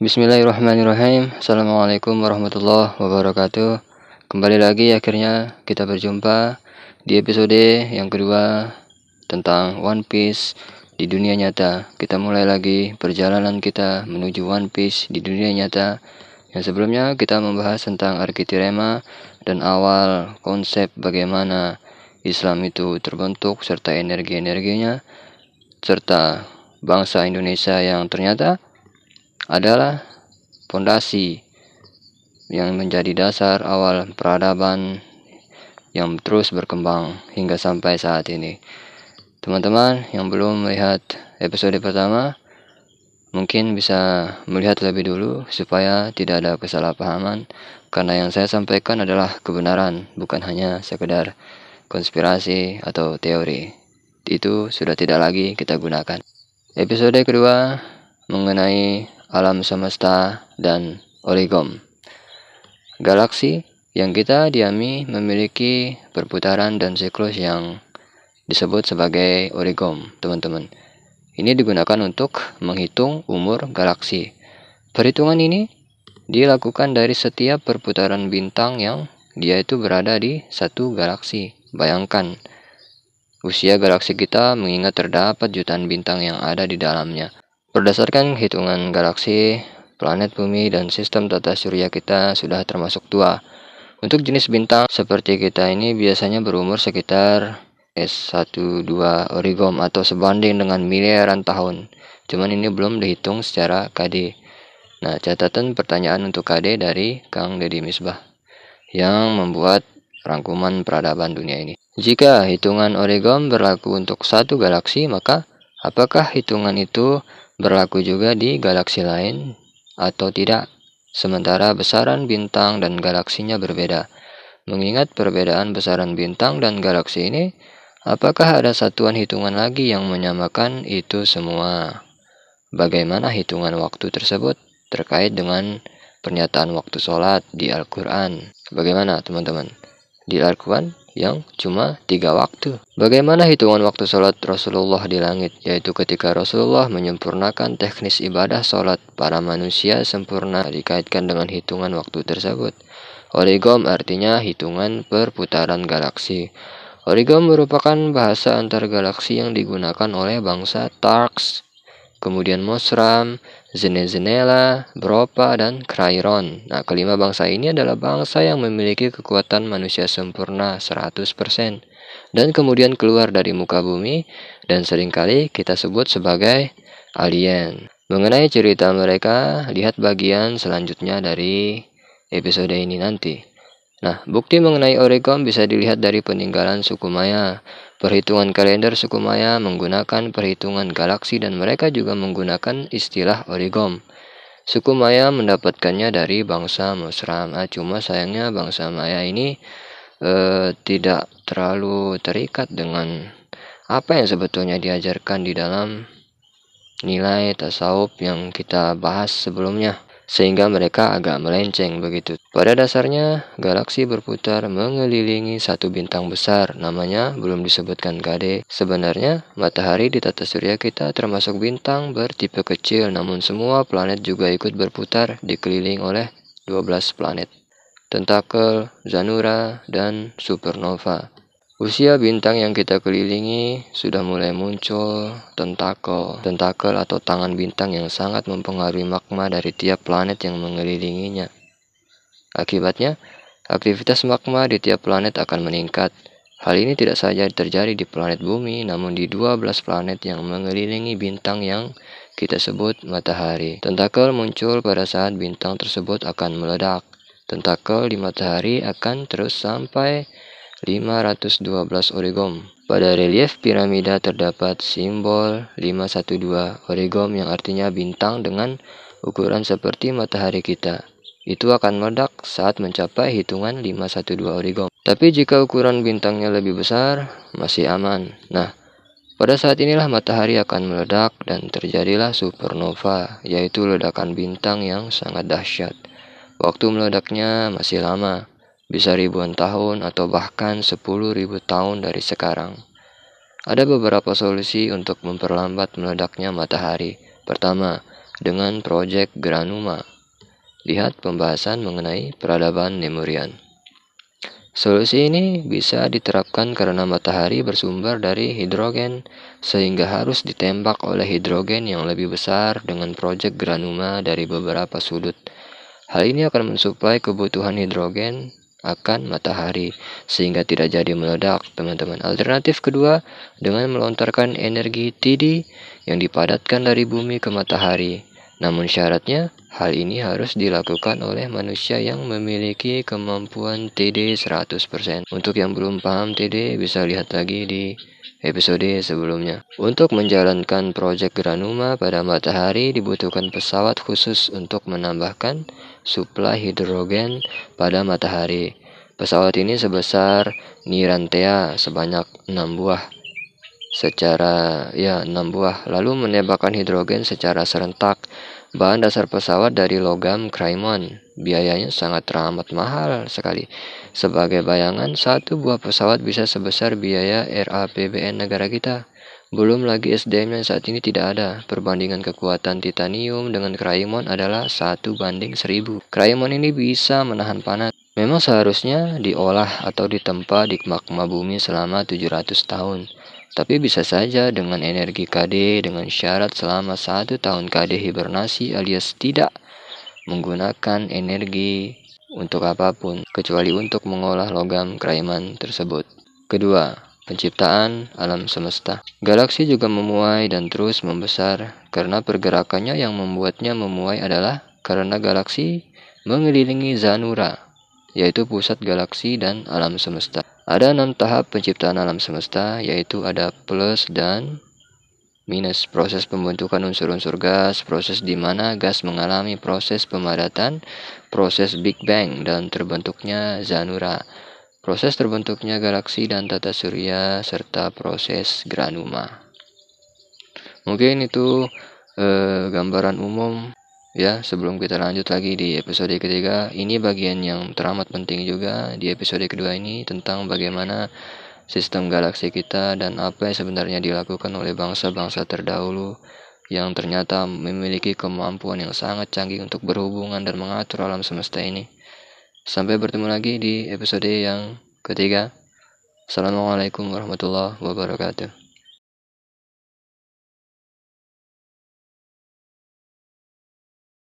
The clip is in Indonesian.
Bismillahirrahmanirrahim. Assalamualaikum warahmatullahi wabarakatuh. Kembali lagi akhirnya kita berjumpa di episode yang kedua tentang One Piece di dunia nyata. Kita mulai lagi perjalanan kita menuju One Piece di dunia nyata. Yang sebelumnya kita membahas tentang Arkitirema dan awal konsep bagaimana Islam itu terbentuk serta energi-energinya, serta bangsa Indonesia yang ternyata adalah fondasi yang menjadi dasar awal peradaban yang terus berkembang hingga sampai saat ini. Teman-teman yang belum melihat episode pertama, mungkin bisa melihat lebih dulu supaya tidak ada kesalahpahaman, karena yang saya sampaikan adalah kebenaran, bukan hanya sekedar konspirasi atau teori. Itu sudah tidak lagi kita gunakan. Episode kedua mengenai alam semesta dan origom. Galaksi yang kita diami memiliki perputaran dan siklus yang disebut sebagai origom, teman-teman. Ini digunakan untuk menghitung umur galaksi. Perhitungan ini dilakukan dari setiap perputaran bintang yang dia itu berada di satu galaksi. Bayangkan, usia galaksi kita mengingat terdapat jutaan bintang yang ada di dalamnya. Berdasarkan hitungan galaksi, planet bumi dan sistem tata surya kita sudah termasuk tua. Untuk jenis bintang seperti kita ini biasanya berumur sekitar S12 origom atau sebanding dengan miliaran tahun. Cuman ini belum dihitung secara KD. Nah, catatan pertanyaan untuk KD dari Kang Deddy Misbah yang membuat rangkuman peradaban dunia ini. Jika hitungan origom berlaku untuk satu galaksi, maka apakah hitungan itu berlaku juga di galaksi lain atau tidak? Sementara besaran bintang dan galaksinya berbeda. Mengingat perbedaan besaran bintang dan galaksi ini, apakah ada satuan hitungan lagi yang menyamakan itu semua? Bagaimana hitungan waktu tersebut terkait dengan pernyataan waktu sholat di Al-Quran? Bagaimana teman-teman? Di Al-Quran yang cuma 3 waktu. Bagaimana hitungan waktu sholat Rasulullah di langit? Yaitu ketika Rasulullah menyempurnakan teknis ibadah sholat para manusia sempurna dikaitkan dengan hitungan waktu tersebut. Origom artinya hitungan perputaran galaksi. Origom merupakan bahasa antar galaksi yang digunakan oleh bangsa Tarks, kemudian Mosram, Zenezenela, Bropa, dan Krairon. Nah, kelima bangsa ini adalah bangsa yang memiliki kekuatan manusia sempurna 100% dan kemudian keluar dari muka bumi dan seringkali kita sebut sebagai alien. Mengenai cerita mereka, lihat bagian selanjutnya dari episode ini nanti. Nah, bukti mengenai origom bisa dilihat dari peninggalan suku Maya. Perhitungan kalender suku Maya menggunakan perhitungan galaksi dan mereka juga menggunakan istilah origom. Suku Maya mendapatkannya dari bangsa Mosram. Cuma sayangnya bangsa Maya ini tidak terlalu terikat dengan apa yang sebetulnya diajarkan di dalam nilai tasawuf yang kita bahas sebelumnya, sehingga mereka agak melenceng begitu. Pada dasarnya, galaksi berputar mengelilingi satu bintang besar, namanya belum disebutkan KD. Sebenarnya, matahari di tata surya kita termasuk bintang bertipe kecil, namun semua planet juga ikut berputar dikeliling oleh 12 planet, tentakel, zanura, dan supernova. Usia bintang yang kita kelilingi sudah mulai muncul tentakel atau tangan bintang yang sangat mempengaruhi magma dari tiap planet yang mengelilinginya. Akibatnya, aktivitas magma di tiap planet akan meningkat. Hal ini tidak saja terjadi di planet bumi, namun di 12 planet yang mengelilingi bintang yang kita sebut matahari. Tentakel muncul pada saat bintang tersebut akan meledak. Tentakel di matahari akan terus sampai 512 origom. Pada relief piramida terdapat simbol 512 origom yang artinya bintang dengan ukuran seperti matahari kita. Itu akan meledak saat mencapai hitungan 512 origom. Tapi jika ukuran bintangnya lebih besar, masih aman. Nah, pada saat inilah matahari akan meledak dan terjadilah supernova, yaitu ledakan bintang yang sangat dahsyat. Waktu meledaknya masih lama, bisa ribuan tahun atau bahkan 10.000 tahun dari sekarang. Ada beberapa solusi untuk memperlambat meledaknya matahari. Pertama, dengan proyek Granuma. Lihat pembahasan mengenai peradaban Lemurian. Solusi ini bisa diterapkan karena matahari bersumber dari hidrogen, sehingga harus ditembak oleh hidrogen yang lebih besar dengan proyek Granuma dari beberapa sudut. Hal ini akan mensuplai kebutuhan hidrogen akan matahari, sehingga tidak jadi meledak, teman-teman. Alternatif kedua, dengan melontarkan energi TD yang dipadatkan dari bumi ke matahari. Namun syaratnya, hal ini harus dilakukan oleh manusia yang memiliki kemampuan TD 100%. Untuk yang belum paham TD, bisa lihat lagi di episode sebelumnya. Untuk menjalankan proyek Granuma pada matahari dibutuhkan pesawat khusus untuk menambahkan suplai hidrogen pada matahari. Pesawat ini sebesar Nirantea sebanyak 6 buah. 6 buah, lalu menembakkan hidrogen secara serentak. Bahan dasar pesawat dari logam Craymon. Biayanya sangat teramat mahal sekali. Sebagai bayangan, satu buah pesawat bisa sebesar biaya RAPBN negara kita. Belum lagi SDM yang saat ini tidak ada. Perbandingan kekuatan titanium dengan Craymon adalah 1:1000. Craymon ini bisa menahan panas. Memang seharusnya diolah atau ditempa di magma bumi selama 700 tahun. Tapi bisa saja dengan energi KD dengan syarat selama 1 tahun KD hibernasi alias tidak menggunakan energi untuk apapun kecuali untuk mengolah logam Craymon tersebut. Kedua, penciptaan alam semesta. Galaksi juga memuai dan terus membesar karena pergerakannya yang membuatnya memuai adalah karena galaksi mengelilingi Zanura, yaitu pusat galaksi dan alam semesta. Ada 6 tahap penciptaan alam semesta, yaitu ada plus dan minus. Proses pembentukan unsur-unsur gas, proses di mana gas mengalami proses pemadatan, proses Big Bang dan terbentuknya Zanura, proses terbentuknya galaksi dan tata surya, serta proses Granuma. Mungkin itu gambaran umum. Ya, sebelum kita lanjut lagi di episode ketiga, ini bagian yang teramat penting juga di episode kedua ini tentang bagaimana sistem galaksi kita dan apa yang sebenarnya dilakukan oleh bangsa-bangsa terdahulu yang ternyata memiliki kemampuan yang sangat canggih untuk berhubungan dan mengatur alam semesta ini. Sampai bertemu lagi di episode yang ketiga. Assalamualaikum warahmatullahi wabarakatuh.